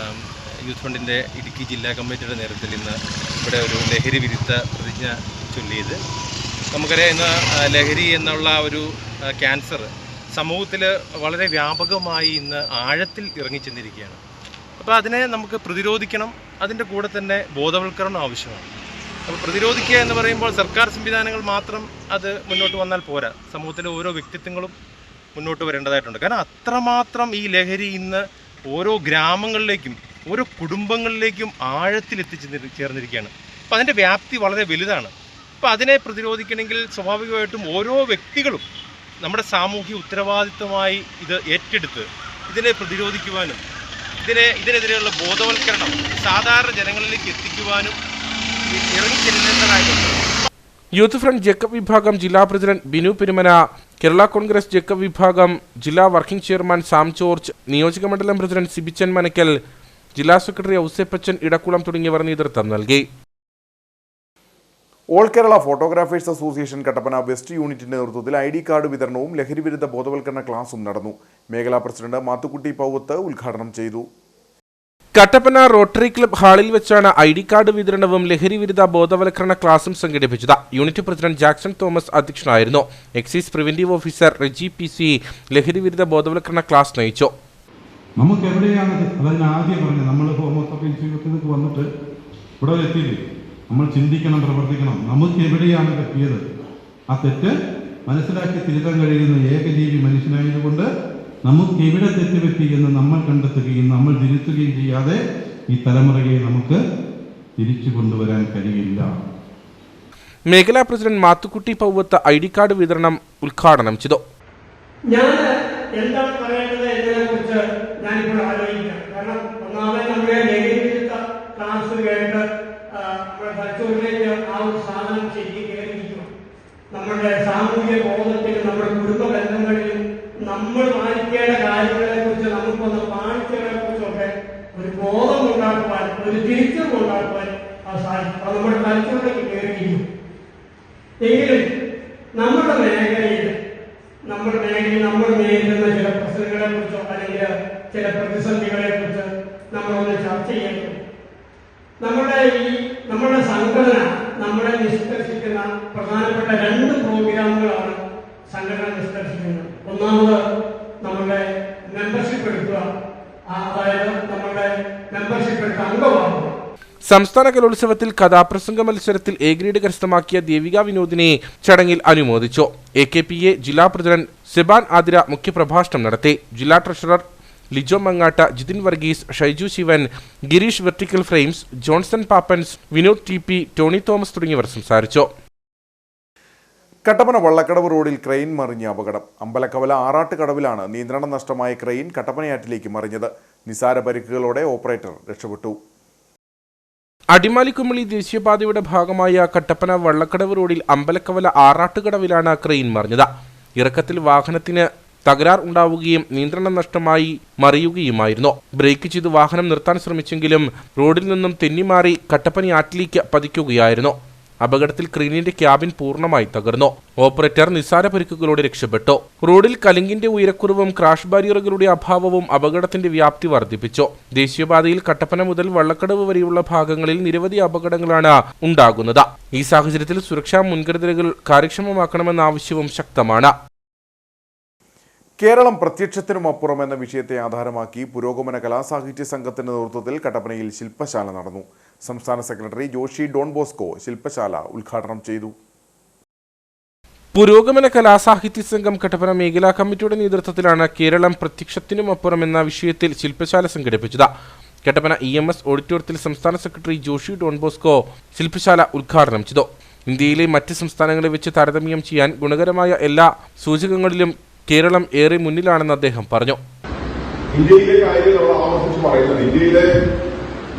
Speaker 10: യൂത്ത് ഫ്രണ്ടിൻ്റെ ഇടുക്കി ജില്ലാ കമ്മിറ്റിയുടെ നേതൃത്വത്തിൽ ഇന്ന് ഇവിടെ ഒരു ലഹരി വിരുദ്ധ പ്രതിജ്ഞ ചൊല്ലിയത്. നമുക്കറിയാം, ഇന്ന് ലഹരി എന്നുള്ള ഒരു ക്യാൻസർ സമൂഹത്തിൽ വളരെ വ്യാപകമായി ഇന്ന് ആഴത്തിൽ ഇറങ്ങിച്ചെന്നിരിക്കുകയാണ്. അപ്പോൾ അതിനെ നമുക്ക് പ്രതിരോധിക്കണം. അതിൻ്റെ കൂടെ തന്നെ ബോധവൽക്കരണം ആവശ്യമാണ്. അപ്പോൾ പ്രതിരോധിക്കുക എന്ന് പറയുമ്പോൾ സർക്കാർ സംവിധാനങ്ങൾ മാത്രം അത് മുന്നോട്ട് വന്നാൽ പോരാ. സമൂഹത്തിലെ ഓരോ വ്യക്തിത്വങ്ങളും മുന്നോട്ട് വരേണ്ടതായിട്ടുണ്ട്. കാരണം അത്രമാത്രം ഈ ലഹരി ഇന്ന് ഓരോ ഗ്രാമങ്ങളിലേക്കും ഓരോ കുടുംബങ്ങളിലേക്കും ആഴത്തിൽ ചേർന്നിരിക്കുകയാണ്. അപ്പോൾ അതിൻ്റെ വ്യാപ്തി വളരെ വലുതാണ്. അപ്പോൾ അതിനെ പ്രതിരോധിക്കണമെങ്കിൽ സ്വാഭാവികമായിട്ടും ഓരോ വ്യക്തികളും നമ്മുടെ സാമൂഹ്യ ഉത്തരവാദിത്വമായി ഇത് ഏറ്റെടുത്ത് ഇതിനെ പ്രതിരോധിക്കുവാനും ഇതിനെതിരെയുള്ള ബോധവൽക്കരണം സാധാരണ ജനങ്ങളിലേക്ക് എത്തിക്കുവാനും ഇറങ്ങിച്ചെല്ലേണ്ടതായിട്ടുണ്ട്.
Speaker 2: യൂത്ത് ഫ്രണ്ട് ജേക്കബ് വിഭാഗം ജില്ലാ പ്രസിഡന്റ് ബിനു പെരുമന, കേരള കോൺഗ്രസ് ജേക്കബ് വിഭാഗം ജില്ലാ വർക്കിംഗ് ചെയർമാൻ സാം ജോർജ്, നിയോജക മണ്ഡലം പ്രസിഡന്റ് സിബിച്ചൻ മനക്കൽ, ജില്ലാ സെക്രട്ടറി ഔസേപ്പച്ചൻ ഇടക്കുളം തുടങ്ങിയവർ നേതൃത്വം നൽകി.
Speaker 1: All Kerala photographers association Kattappana west യൂണിറ്റിന്റെ നേതൃത്വത്തിൽ ID കാർഡ് വിതരണവും ലഹരി വിരുദ്ധ ബോധവൽക്കരണ ക്ലാസും നടന്നു. മേഖലാ പ്രസിഡന്റ് മാത്തുക്കുട്ടി പൗവത്ത് ഉദ്ഘാടനം ചെയ്തു.
Speaker 2: കട്ടപ്പന റോട്ടറി ക്ലബ് ഹാളിൽ വെച്ചാണ് ID കാർഡ് വിതരണവും ലഹരി വിരുദ്ധ ബോധവൽക്കരണ ക്ലാസും സംഘടിപ്പിച്ചത്. യൂണിറ്റ് പ്രസിഡന്റ് ജാക്സൺ തോമസ് അധ്യക്ഷനായിരുന്നു. Excise preventive officer Reji PC ലഹരി വിരുദ്ധ ബോധവൽക്കരണ ക്ലാസ് നയിച്ചു.
Speaker 11: നമുക്ക് എവിടെയാണ് അതന്നെ ആദ്യം പറഞ്ഞത്, നമ്മൾ ഹോമോസോഫി ഇൻസ്റ്റിറ്റ്യൂട്ടിലേക്ക് വന്നിട്ട് ഇവിടെ എത്തിയില്ലേ, നമ്മൾ ചിന്തിക്കണം, പ്രവർത്തിക്കണം. നമുക്ക് എവിടെയാണ് തെറ്റിയത്, ആ തെറ്റ് മനസ്സിലാക്കി തിരുത്താൻ കഴിയുന്ന ഏകജീവി മനുഷ്യനായതുകൊണ്ട് നമുക്ക് എവിടെ തെറ്റുപറ്റി എന്ന് നമ്മൾ കണ്ടെത്തുകയും നമ്മൾ തിരുത്തുകയും ചെയ്യാതെ ഈ തലമുറയെ നമുക്ക് തിരിച്ചു കൊണ്ടുവരാൻ കഴിയില്ല.
Speaker 2: മേഖലാ president Mathukutty Powathu ID card വിതരണം ഉദ്ഘാടനം ചെയ്തു.
Speaker 12: ഞാൻ എന്താണ് പറയേണ്ടത് എന്നതിനെക്കുറിച്ച് ഞാനിപ്പോൾ ആലോചിക്കാം. കാരണം ഒന്നാമത് നമ്മുടെ ലഹരി വിരുദ്ധ ക്ലാസ് കേട്ട് നമ്മുടെ തലച്ചോറിലേക്ക് ആ ഒരു സാധനം ശരിക്കും കയറിയിരിക്കണം. നമ്മുടെ സാമൂഹിക ബോധത്തിൽ, നമ്മുടെ കുടുംബ ബന്ധങ്ങളിലും നമ്മൾ പാലിക്കേണ്ട കാര്യങ്ങളെ കുറിച്ച് നമുക്കൊന്ന് പാലിച്ചതിനെ കുറിച്ചൊക്കെ ഒരു ബോധം ഉണ്ടാക്കുവാൻ, ഒരു തിരിച്ചറിവ് ഉണ്ടാക്കുവാൻ സാധിക്കും. അത് നമ്മുടെ തലച്ചോറിലേക്ക് കയറിയിരിക്കും. എങ്കിലും നമ്മുടെ മേഖലയിൽ നമ്മൾ നേരിടുന്ന ചില പ്രശ്നങ്ങളെ കുറിച്ചോ അല്ലെങ്കിൽ ചില പ്രതിസന്ധികളെ കുറിച്ച് നമ്മളൊന്ന് ചർച്ച ചെയ്യേണ്ടത്. നമ്മുടെ സംഘടന നമ്മളെ നിഷ്കർഷിക്കുന്ന പ്രധാനപ്പെട്ട 2 പ്രോഗ്രാമുകളാണ് സംഘടന നിഷ്കർഷിക്കുന്നത്. ഒന്നാമത് നമ്മുടെ മെമ്പർഷിപ്പ് എടുക്കുക, അതായത് നമ്മുടെ മെമ്പർഷിപ്പ് എടുത്ത അംഗമാകുക.
Speaker 2: സംസ്ഥാന കലോത്സവത്തിൽ കഥാപ്രസംഗ മത്സരത്തിൽ A ഗ്രേഡ് കരസ്ഥമാക്കിയ ദേവിക വിനോദിനെ ചടങ്ങിൽ അനുമോദിച്ചു. AKPA ജില്ലാ പ്രസിഡന്റ് സെബാൻ ആതിര മുഖ്യപ്രഭാഷണം നടത്തി. ജില്ലാ treasurer Lijo Mangatta, Jithin Varghese, Shaiju Sivan, Gireesh vertical frames, Johnson Pappans, Vinod TP, Tony Thomas തുടങ്ങിയവർ സംസാരിച്ചു.
Speaker 1: കട്ടപ്പന വള്ളക്കടവ് റോഡിൽ ക്രെയിൻ മറിഞ്ഞ അപകടം. അമ്പലക്കവല ആറാട്ടുകടവിലാണ് നിയന്ത്രണം നഷ്ടമായ ക്രെയിൻ കട്ടപ്പനയാറ്റിലേക്ക് മറിഞ്ഞത്. നിസാര പരിക്കുകളോടെ ഓപ്പറേറ്റർ രക്ഷപ്പെട്ടു.
Speaker 2: അടിമാലിക്കുമ്മളി ദേശീയപാതയുടെ ഭാഗമായ കട്ടപ്പന വള്ളക്കടവ് റോഡിൽ അമ്പലക്കവല ആറാട്ടുകടവിലാണ് ക്രെയിൻ മറിഞ്ഞത്. ഇറക്കത്തിൽ വാഹനത്തിന് തകരാർ ഉണ്ടാവുകയും നിയന്ത്രണം നഷ്ടമായി മറിയുകയുമായിരുന്നു. ബ്രേക്ക് ചെയ്ത് വാഹനം നിർത്താൻ ശ്രമിച്ചെങ്കിലും റോഡിൽ നിന്നും തെന്നിമാറി കട്ടപ്പനയാറ്റിലേക്ക് പതിക്കുകയായിരുന്നു. അപകടത്തിൽ ക്രെയിനിന്റെ ക്യാബിൻ പൂർണ്ണമായി തകർന്നു. ഓപ്പറേറ്റർ നിസാര പരിക്കുകളോടെ രക്ഷപ്പെട്ടു. റോഡിൽ കലിങ്കിന്റെ ഉയരക്കുറവും ക്രാഷ് ബാരിയറുകളുടെ അഭാവവും അപകടത്തിന്റെ വ്യാപ്തി വർദ്ധിപ്പിച്ചു. ദേശീയപാതയിൽ കട്ടപ്പന മുതൽ വള്ളക്കടവ് വരെയുള്ള ഭാഗങ്ങളിൽ നിരവധി അപകടങ്ങളാണ് ഉണ്ടാകുന്നത്. ഈ സാഹചര്യത്തിൽ സുരക്ഷാ മുൻകരുതലുകൾ കാര്യക്ഷമമാക്കണമെന്ന ആവശ്യവും ശക്തമാണ്.
Speaker 1: കേരളം പ്രത്യക്ഷത്തിനുമപ്പുറം എന്ന വിഷയത്തെ ആധാരമാക്കി പുരോഗമന കലാസാഹിത്യ സംഘത്തിന്റെ നേതൃത്വത്തിൽ കട്ടപ്പനയിൽ ശില്പശാല നടന്നു. സംസ്ഥാന സെക്രട്ടറി ജോഷി ഡോൺ ബോസ്കോ ശില്പശാല ഉദ്ഘാടനം ചെയ്തു.
Speaker 2: പുരോഗമന കലാസാഹിത്യ സംഘം കട്ടപ്പന മേഖലാ കമ്മിറ്റിയുടെ നേതൃത്വത്തിലാണ് കേരളം പ്രത്യക്ഷത്തിനുമപ്പുറം എന്ന വിഷയത്തിൽ ശില്പശാല സംഘടിപ്പിച്ചത്. കട്ടപ്പന EMS ഓഡിറ്റോറിയത്തിൽ സംസ്ഥാന സെക്രട്ടറി ജോഷി ഡോൺ ബോസ്കോ ശില്പശാല ഉദ്ഘാടനം ചെയ്തു. ഇന്ത്യയിലെ മറ്റ് സംസ്ഥാനങ്ങളെ വെച്ച് താരതമ്യം ചെയ്യാൻ ഗുണകരമായ എല്ലാ സൂചകങ്ങളിലും കേരളം ഏറെ മുന്നിലാണെന്ന് അദ്ദേഹം പറഞ്ഞു.
Speaker 13: ഇന്ത്യയിലെ കാര്യം നമ്മൾ ആവർത്തിച്ച് പറയുന്നത്, ഇന്ത്യയിലെ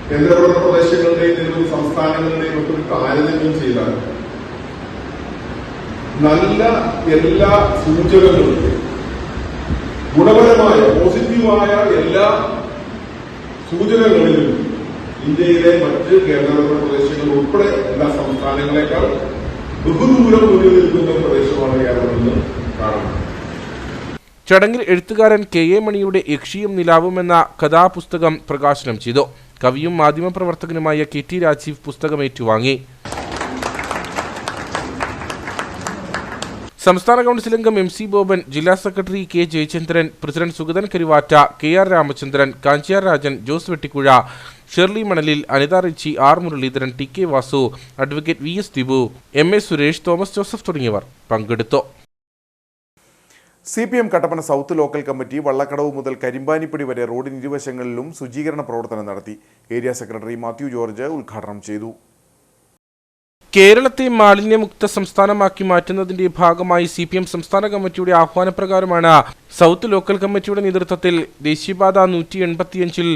Speaker 13: കേന്ദ്രഭരണ പ്രദേശങ്ങളുടെയും നിരവധി സംസ്ഥാനങ്ങളുടെയും ഒക്കെ ഒരു താരതമ്യം ചെയ്താൽ നല്ല എല്ലാ സൂചകങ്ങളും, ഗുണപരമായ പോസിറ്റീവായ എല്ലാ സൂചകങ്ങളിലും ഇന്ത്യയിലെ മറ്റ് കേന്ദ്രഭരണ പ്രദേശങ്ങൾ ഉൾപ്പെടെ എല്ലാ സംസ്ഥാനങ്ങളെക്കാൾ ബഹുദൂരം മുന്നിൽ നിൽക്കുന്ന പ്രദേശമാണ് കേരളമെന്ന് കാണുന്നത്.
Speaker 2: ചടങ്ങിൽ എഴുത്തുകാരൻ KA മണിയുടെ യക്ഷിയും നിലാവും എന്ന കഥാപുസ്തകം പ്രകാശനം ചെയ്തു. കവിയും മാധ്യമപ്രവർത്തകനുമായ KT രാജീവ് പുസ്തകം ഏറ്റുവാങ്ങി. സംസ്ഥാന കൗൺസിൽ അംഗം MC ബോബൻ, ജില്ലാ secretary K Jayachandran, president Sugathan Karuvatta, KR Ramachandran, Kanchiyar Rajan, Jose Vettikuzha, Shirley Manalil, Anitha Richie, R Muraleedharan, TK Vasu, advocate VS Dibu, MA Suresh, Thomas Joseph തുടങ്ങിയവർ പങ്കെടുത്തു.
Speaker 1: CPM Kattappana south local committee Vallakkadavu മുതൽ കരിമ്പാനിപ്പടി വരെ റോഡിന് ഇരുവശങ്ങളിലും ശുചീകരണ പ്രവർത്തനം നടത്തി. ഏരിയ സെക്രട്ടറി മാത്യു ജോർജ് ഉദ്ഘാടനം ചെയ്തു.
Speaker 2: കേരളത്തെ മാലിന്യമുക്ത സംസ്ഥാനമാക്കി മാറ്റുന്നതിന്റെ ഭാഗമായി CPM സംസ്ഥാന കമ്മിറ്റിയുടെ ആഹ്വാനപ്രകാരമാണ് സൗത്ത് ലോക്കൽ കമ്മിറ്റിയുടെ നേതൃത്വത്തിൽ ദേശീയപാത 185-ൽ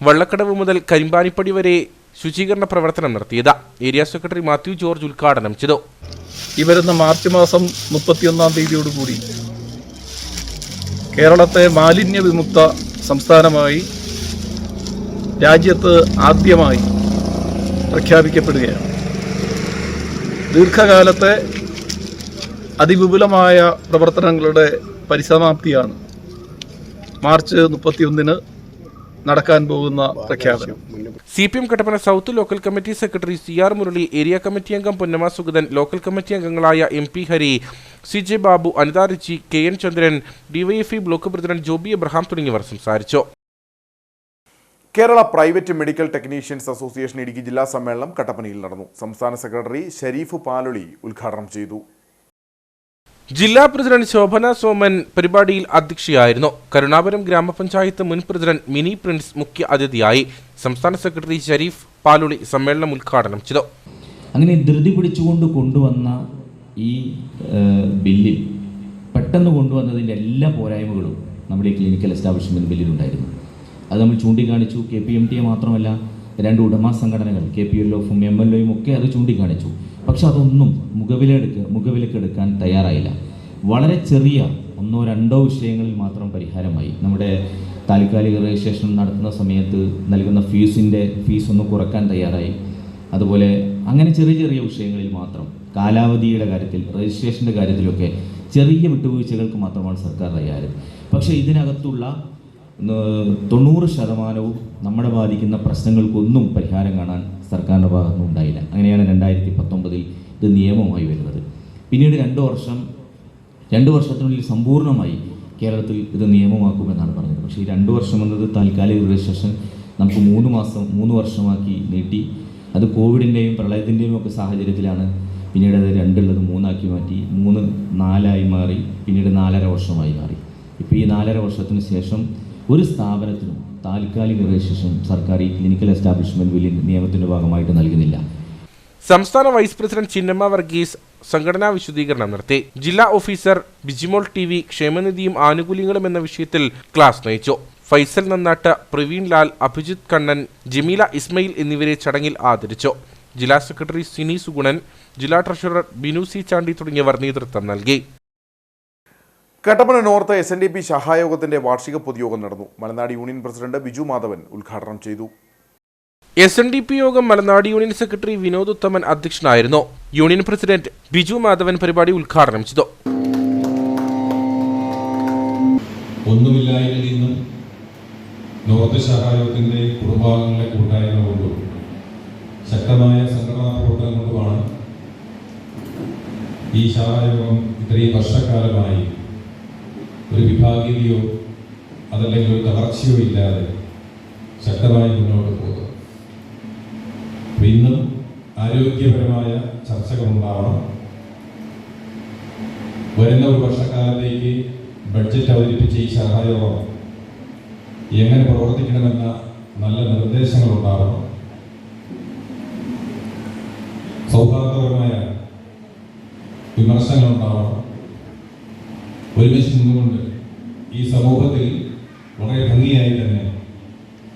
Speaker 2: വള്ളക്കടവ് മുതൽ കരിമ്പാനിപ്പടി വരെ ശുചീകരണ പ്രവർത്തനം നടത്തിയത്. ഏരിയ സെക്രട്ടറി മാത്യു ജോർജ് ഉദ്ഘാടനം ചെയ്തു.
Speaker 3: ഈ വരുന്ന മാർച്ച് മാസം 31-ാം തീയതിയോടുകൂടി കേരളത്തെ മാലിന്യ വിമുക്ത സംസ്ഥാനമായി രാജ്യത്ത് ആദ്യമായി പ്രഖ്യാപിക്കപ്പെടുകയാണ്. ദീർഘകാലത്തെ അതിവിപുലമായ പ്രവർത്തനങ്ങളുടെ പരിസമാപ്തിയാണ് മാർച്ച് 31-ന്
Speaker 14: നടക്കാൻ പോകുന്ന പ്രഖ്യാപനം.
Speaker 2: CPM Kattappana south local committee secretary CR Murali, area committee അംഗം പൊന്നമ്മ സുഗതൻ, ലോക്കൽ കമ്മിറ്റി അംഗങ്ങളായ MP Hari, CJ Babu, Anitha Richie, KN Chandran, DYFI block president Joby Abraham തുടങ്ങിയവർ സംസാരിച്ചു.
Speaker 1: Kerala private medical technicians association Idukki ജില്ലാ സമ്മേളനം കട്ടപ്പനയിൽ നടന്നു. സംസ്ഥാന സെക്രട്ടറി ഷരീഫ് പാലൊളി ഉദ്ഘാടനം ചെയ്തു.
Speaker 2: ജില്ലാ പ്രസിഡന്റ് ശോഭന സോമൻ പരിപാടിയിൽ അധ്യക്ഷയായിരുന്നു. കരുണാപുരം ഗ്രാമപഞ്ചായത്ത് മുൻ പ്രസിഡന്റ് മിനി പ്രിൻസ് മുഖ്യ അതിഥിയായി. സംസ്ഥാന സെക്രട്ടറി ഷരീഫ് പാലൊളി സമ്മേളനം ഉദ്ഘാടനം ചെയ്തു.
Speaker 15: അങ്ങനെ ധൃതി പിടിച്ചുകൊണ്ട് കൊണ്ടുവന്ന ഈ ബില്ലിൽ പെട്ടെന്ന് കൊണ്ടുവന്നതിൻ്റെ എല്ലാ പോരായ്മകളും നമ്മുടെ ഈ ക്ലിനിക്കൽ എസ്റ്റാബ്ലിഷ്മെൻറ്റ് ബില്ലിലുണ്ടായിരുന്നു. അത് നമ്മൾ ചൂണ്ടിക്കാണിച്ചു. KPMT മാത്രമല്ല, 2 ഉടമ സംഘടനകൾ KPLOയും MLOയും ഒക്കെ അത് ചൂണ്ടിക്കാണിച്ചു. പക്ഷെ അതൊന്നും മുഖവിലക്കെടുക്കാൻ തയ്യാറായില്ല. വളരെ ചെറിയ 1-2 വിഷയങ്ങളിൽ മാത്രം പരിഹാരമായി. നമ്മുടെ താൽക്കാലിക രജിസ്ട്രേഷൻ നടത്തുന്ന സമയത്ത് നൽകുന്ന ഫീസ് ഒന്ന് കുറക്കാൻ തയ്യാറായി. അതുപോലെ അങ്ങനെ ചെറിയ ചെറിയ വിഷയങ്ങളിൽ മാത്രം, കാലാവധിയുടെ കാര്യത്തിൽ, രജിസ്ട്രേഷൻ്റെ കാര്യത്തിലൊക്കെ ചെറിയ വിട്ടുവീഴ്ചകൾക്ക് മാത്രമാണ് സർക്കാർ തയ്യാറ്. പക്ഷേ ഇതിനകത്തുള്ള 90% നമ്മളെ ബാധിക്കുന്ന പ്രശ്നങ്ങൾക്കൊന്നും പരിഹാരം കാണാൻ സർക്കാരിൻ്റെ ഭാഗത്തുനിന്നും ഉണ്ടായില്ല. അങ്ങനെയാണ് 2019 ഇത് നിയമമായി വരുന്നത്. പിന്നീട് 2 വർഷത്തിനുള്ളിൽ സമ്പൂർണ്ണമായി കേരളത്തിൽ ഇത് നിയമമാക്കുമെന്നാണ് പറഞ്ഞത്. പക്ഷേ ഈ 2 വർഷം എന്നത് താൽക്കാലിക രജിസ്ട്രേഷൻ നമുക്ക് 3 വർഷമാക്കി നീട്ടി. അത് കോവിഡിൻ്റെയും പ്രളയത്തിൻ്റെയും ഒക്കെ സാഹചര്യത്തിലാണ് പിന്നീട് അത് 2 3 മാറ്റി, 3 4 മാറി, പിന്നീട് 4.5 വർഷമായി മാറി. ഇപ്പോൾ ഈ 4.5 വർഷത്തിന് ശേഷം ഒരു സ്ഥാപനത്തിനും താൽക്കാലിക രജിസ്ട്രേഷൻ സർക്കാർ ഈ ക്ലിനിക്കൽ എസ്റ്റാബ്ലിഷ്മെന്റ് ബില്ലിൽ നിയമത്തിന്റെ ഭാഗമായിട്ട് നൽകുന്നില്ല.
Speaker 2: സംസ്ഥാന വൈസ് പ്രസിഡന്റ് ചിന്നമ്മ വർഗീസ് സംഘടനാ വിശദീകരണം നടത്തി. ജില്ലാ ഓഫീസർ ബിജിമോൾ TV ക്ഷേമനിധിയും ആനുകൂല്യങ്ങളും എന്ന വിഷയത്തിൽ ക്ലാസ് നയിച്ചു. ഫൈസൽ നന്നാട്ട്, പ്രവീൺ ലാൽ, അഭിജിത്ത് കണ്ണൻ, ജമീല ഇസ്മയിൽ എന്നിവരെ ചടങ്ങിൽ ആദരിച്ചു. ജില്ലാ സെക്രട്ടറി സിനി സുഗുണൻ, ജില്ലാ ട്രഷറർ ബിനു സി ചാണ്ടി തുടങ്ങിയവർ നേതൃത്വം നൽകി.
Speaker 1: കട്ടപ്പന നോർത്ത് SNDP സഹായോഗത്തിന്റെ വാർഷിക പൊതുയോഗം നടന്നു. മലനാട് യൂണിയൻ പ്രസിഡന്റ് ബിജു മാധവൻ ഉദ്ഘാടനം ചെയ്തു.
Speaker 2: SNDP യോഗം മലനാട് യൂണിയൻ സെക്രട്ടറി വിനോദ് ഉത്തമൻ അധ്യക്ഷനായിരുന്നു. യൂണിയൻ പ്രസിഡന്റ് ബിജു മാധവൻ പരിപാടി ഉദ്ഘാടനം ചെയ്തു.
Speaker 11: ഒന്നുമില്ലായ്മയിൽ നിന്നും നോർത്ത് സഹായോഗത്തിന്റെ കുടുംബാംഗങ്ങളെ കൂട്ടായ്മ കൊണ്ടും ശക്തമായ സംഘടനാ പ്രവർത്തനം കൊണ്ടുമാണ് ഈ സഹായോഗം ഇത്രയും വർഷക്കാലമായി ഒരു വിഭാഗീയതയോ അതല്ലെങ്കിൽ ഒരു തളർച്ചയോ ഇല്ലാതെ ശക്തമായി മുന്നോട്ട് പോകുന്നത്. ഇന്നും ആരോഗ്യപരമായ ചർച്ചകളുണ്ടാവണം. വരുന്ന ഒരു വർഷക്കാലത്തേക്ക് ബഡ്ജറ്റ് അവതരിപ്പിച്ച ഈ സഹായോഗം എങ്ങനെ പ്രവർത്തിക്കണമെന്ന നല്ല നിർദ്ദേശങ്ങൾ ഉണ്ടാവണം. സൗഹാർദ്ദപരമായ വിമർശനങ്ങൾ ഉണ്ടാവണം. ഒരുമിച്ച് നിന്നുകൊണ്ട് ഈ സമൂഹത്തിൽ വളരെ ഭംഗിയായി തന്നെ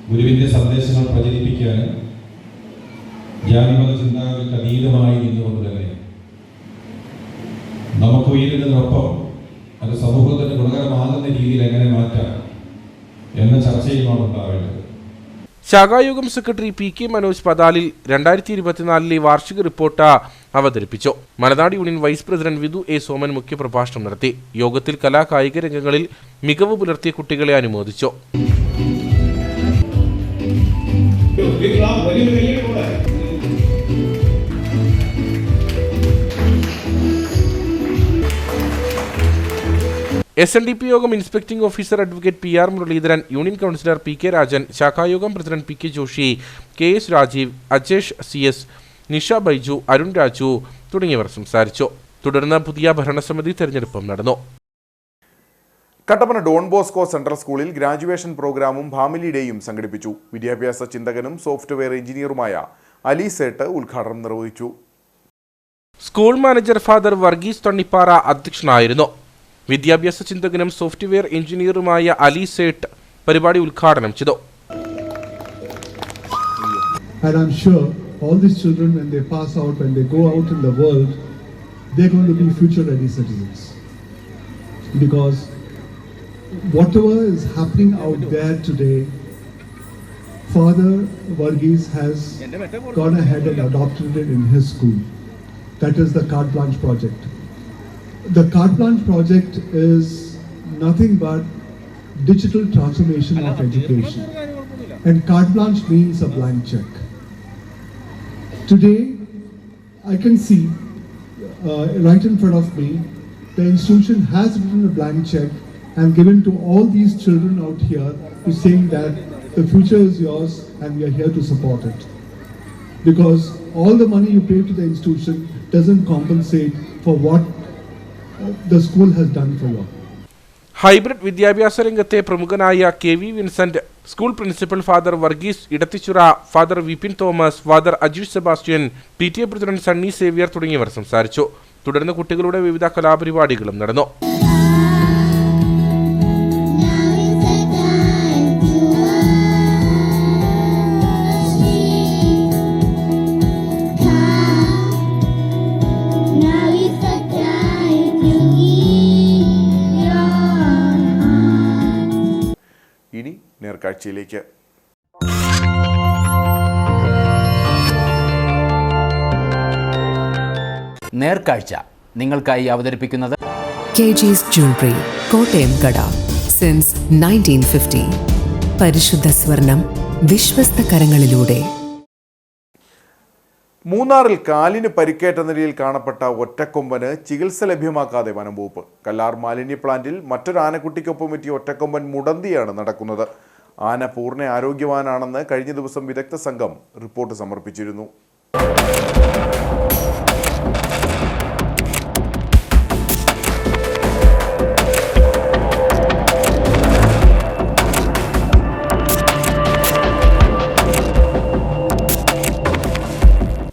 Speaker 11: ഗുരുവിൻ്റെ സന്ദേശങ്ങൾ പ്രചരിപ്പിക്കാനും ജാതിമത ചിന്താഗതിക്ക് അതീതമായി നിന്നുകൊണ്ട് തന്നെ നമുക്ക് ഉയരുന്നതിനൊപ്പം അത് സമൂഹത്തിന് ഗുണകരമാകുന്ന രീതിയിൽ എങ്ങനെ മാറ്റാം എന്ന ചർച്ചയുമാണ് ഉണ്ടാവേണ്ടത്.
Speaker 2: ശാഖായോഗം സെക്രട്ടറി PK മനോജ് പതാലിൽ 2024 വാർഷിക റിപ്പോർട്ട് അവതരിപ്പിച്ചു. Malanad union vice president Vidhu A Soman മുഖ്യപ്രഭാഷണം നടത്തി. യോഗത്തിൽ കലാകായിക രംഗങ്ങളിൽ മികവ് പുലർത്തിയ കുട്ടികളെ അനുമോദിച്ചു. SNDP യോഗം inspecting officer advocate PR Muraleedharan, union councillor PK Rajan, ശാഖായോഗം president PK Joshy, KS Rajeev, Ajesh CS, Nisha Baiju, Arun Raju തുടങ്ങിയവർ സംസാരിച്ചു. തുടർന്ന് പുതിയ ഭരണസമിതി തെരഞ്ഞെടുപ്പും നടന്നു.
Speaker 1: കട്ടപ്പന ഡോൺ ബോസ്കോ സെൻട്രൽ സ്കൂളിൽ ഗ്രാജുവേഷൻ പ്രോഗ്രാമും ഫാമിലി ഡേയും സംഘടിപ്പിച്ചു. വിദ്യാഭ്യാസ ചിന്തകനും സോഫ്റ്റ്വെയർ എഞ്ചിനീയറുമായ അലി സേട്ട് ഉദ്ഘാടനം നിർവഹിച്ചു.
Speaker 2: School manager father Varghese Thannippara അധ്യക്ഷനായിരുന്നു. വിദ്യാഭ്യാസ ചിന്തകനും സോഫ്റ്റ്വെയർ എഞ്ചിനീയറുമായ അലി സേട്ട് പരിപാടി ഉദ്ഘാടനം ചെയ്തു.
Speaker 16: And I'm sure all these children, when they pass out, when they go out in the world, they're going to be future-ready citizens. Because whatever is happening out there today, Father Varghese has gone ahead and adopted it in his school. That is the Carte Blanche project. The Carte Blanche project is nothing but digital transformation of education. and carte blanche means a blank check. Today, I can see right in front of me, the institution has written a blank check and given to all these children out here, who saying that the future is yours and we are here to support it. Because all the money you pay to the institution doesn't compensate for what the school has done for you.
Speaker 2: Hybrid വിദ്യാഭ്യാസ രംഗത്തെ പ്രമുഖനായ KV Vincent, school principal father Varghese Edathichura, father Vipin Thomas, father Ajeesh Sebastian, PTA president Sunny Xavier തുടങ്ങിയവർ സംസാരിച്ചു. തുടർന്ന് കുട്ടികളുടെ വിവിധ കലാപരിപാടികളും നടന്നു.
Speaker 1: ഇനി നേർക്കാഴ്ചയിലേക്ക്.
Speaker 17: നേർക്കാഴ്ച നിങ്ങൾക്കായി അവതരിപ്പിക്കുന്നത്
Speaker 18: KG's Jewelry, കോട്ടയം കട, സിൻസ് 1950. പരിശുദ്ധ സ്വർണം വിശ്വസ്ത കരങ്ങളിലൂടെ.
Speaker 1: മൂന്നാറിൽ കാലിന് പരിക്കേറ്റ നിലയിൽ കാണപ്പെട്ട ഒറ്റക്കൊമ്പന് ചികിത്സ ലഭ്യമാക്കാതെ വനംവകുപ്പ്. കല്ലാർ മാലിന്യ പ്ലാന്റിൽ മറ്റൊരു ആനക്കുട്ടിക്കൊപ്പം എത്തിയ ഒറ്റക്കൊമ്പൻ മുടന്തിയാണ് നടക്കുന്നത്. ആന പൂർണ്ണ ആരോഗ്യവാനാണെന്ന് കഴിഞ്ഞ ദിവസം വിദഗ്ധ സംഘം റിപ്പോർട്ട് സമർപ്പിച്ചിരുന്നു.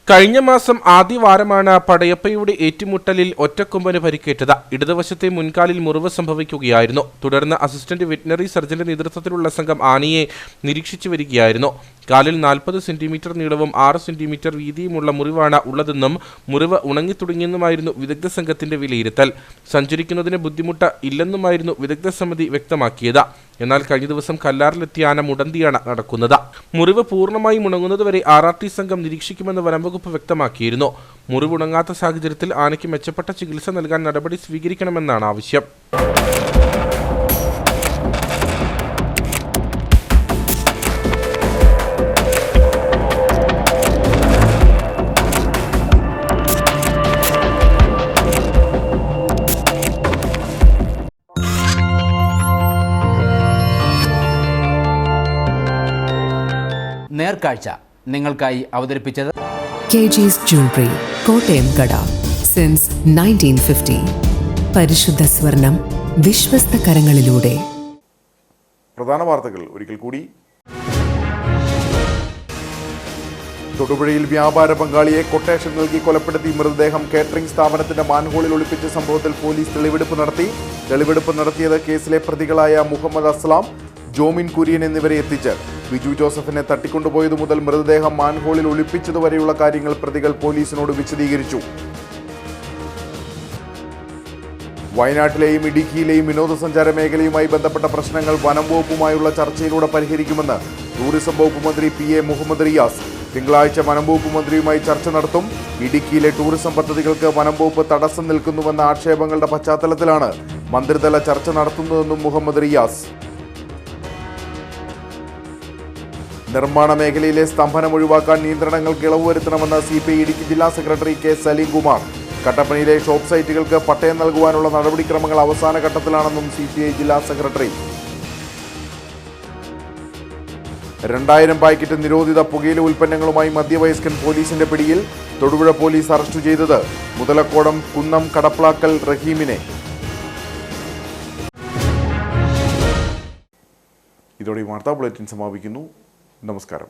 Speaker 2: കഴിഞ്ഞ മാസം ആദ്യവാരമാണ് പടയപ്പയുടെ ഏറ്റുമുട്ടലിൽ ഒറ്റക്കൊമ്പന് പരിക്കേറ്റത്. ഇടതുവശത്തെ മുൻകാലിൽ മുറിവ് സംഭവിക്കുകയായിരുന്നു. തുടർന്ന് അസിസ്റ്റന്റ് വെറ്റിനറി സർജന്റെ നേതൃത്വത്തിലുള്ള സംഘം ആനയെ നിരീക്ഷിച്ചു വരികയായിരുന്നു. കാലിൽ 40 സെന്റിമീറ്റർ നീളവും 6 സെന്റിമീറ്റർ വീതിയുമുള്ള മുറിവാണ് ഉള്ളതെന്നും മുറിവ് ഉണങ്ങിത്തുടങ്ങിയെന്നുമായിരുന്നു വിദഗ്ധ സംഘത്തിന്റെ വിലയിരുത്തൽ. സഞ്ചരിക്കുന്നതിന് ബുദ്ധിമുട്ട് ഇല്ലെന്നുമായിരുന്നു വിദഗ്ധ സമിതി വ്യക്തമാക്കിയത്. എന്നാൽ കഴിഞ്ഞ ദിവസം കല്ലാറിലെത്തിയ ആന മുടന്തിയാണ് നടക്കുന്നത്. മുറിവ് പൂർണ്ണമായും ഉണങ്ങുന്നതുവരെ RRT സംഘം നിരീക്ഷിക്കുമെന്ന് വനംവകുപ്പ് വ്യക്തമാക്കിയിരുന്നു. മുറിവുണങ്ങാത്ത സാഹചര്യത്തിൽ ആനയ്ക്ക് മെച്ചപ്പെട്ട ചികിത്സ നൽകാൻ നടപടി സ്വീകരിക്കണമെന്നാണ് ആവശ്യം.
Speaker 17: നേർക്കാഴ്ച നിങ്ങൾക്കായി അവതരിപ്പിച്ചത്
Speaker 18: KG's Jewelry, കോട്ടയം കട, സിൻസ് 1950. പരിശുദ്ധ സ്വർണം വിശ്വസ്ത കരങ്ങളിലൂടെ.
Speaker 1: പ്രധാന വാർത്തകൾ ഒരിക്കൽ കൂടി. തൊടുപുഴയിൽ വ്യാപാര പങ്കാളിയെ കൊട്ടേഷൻ നൽകി കൊലപ്പെടുത്തി മൃതദേഹം കേറ്ററിംഗ് സ്ഥാപനത്തിന്റെ മാൻഹോളിൽ ഒളിപ്പിച്ച സംഭവത്തിൽ പോലീസ് തെളിവെടുപ്പ് നടത്തി. തെളിവെടുപ്പ് നടത്തിയത് കേസിലെ പ്രതികളായ മുഹമ്മദ് അസ്ലാം, ജോമിൻ കുര്യൻ എന്നിവരെ എത്തിച്ച് ബിജു ജോസഫിനെ തട്ടിക്കൊണ്ടുപോയതു മുതൽ മൃതദേഹം മാൻഹോളിൽ ഒളിപ്പിച്ചതുവരെയുള്ള കാര്യങ്ങൾ പ്രതികൾ പോലീസിനോട് വിശദീകരിച്ചു. വയനാട്ടിലെയും ഇടുക്കിയിലെയും വിനോദസഞ്ചാര മേഖലയുമായി ബന്ധപ്പെട്ട പ്രശ്നങ്ങൾ വനം വകുപ്പുമായുള്ള ചർച്ചയിലൂടെ പരിഹരിക്കുമെന്ന് ടൂറിസം വകുപ്പ് മന്ത്രി PA മുഹമ്മദ് റിയാസ്. തിങ്കളാഴ്ച വനം വകുപ്പ് മന്ത്രിയുമായി ചർച്ച നടത്തും. ഇടുക്കിയിലെ ടൂറിസം പദ്ധതികൾക്ക് വനം വകുപ്പ് തടസ്സം നിൽക്കുന്നുവെന്ന ആക്ഷേപങ്ങളുടെ പശ്ചാത്തലത്തിലാണ് മന്ത്രിതല ചർച്ച നടത്തുന്നതെന്നും മുഹമ്മദ് റിയാസ്. നിർമ്മാണ മേഖലയിലെ സ്തംഭനം ഒഴിവാക്കാൻ നിയന്ത്രണങ്ങൾക്ക് ഇളവ് വരുത്തണമെന്ന് CPI ഇടുക്കി ജില്ലാ സെക്രട്ടറി K സലീംകുമാർ. കട്ടപ്പനയിലെ ഷോപ്പ് സൈറ്റുകൾക്ക് പട്ടയം നൽകുവാനുള്ള നടപടിക്രമങ്ങൾ അവസാന ഘട്ടത്തിലാണെന്നും CPI ജില്ലാ സെക്രട്ടറി. 2000 പാക്കറ്റ് നിരോധിത പുകയില ഉൽപ്പന്നങ്ങളുമായി മധ്യവയസ്കൻ പോലീസിന്റെ പിടിയിൽ. തൊടുപുഴ പോലീസ് അറസ്റ്റ് ചെയ്തത് മുതലക്കോടം കുന്നം കടപ്ലാക്കൽ റഹീമിനെ. ഇതോടെ വാർത്താ ബുള്ളറ്റിൻ സമാപിക്കുന്നു. നമസ്കാരം.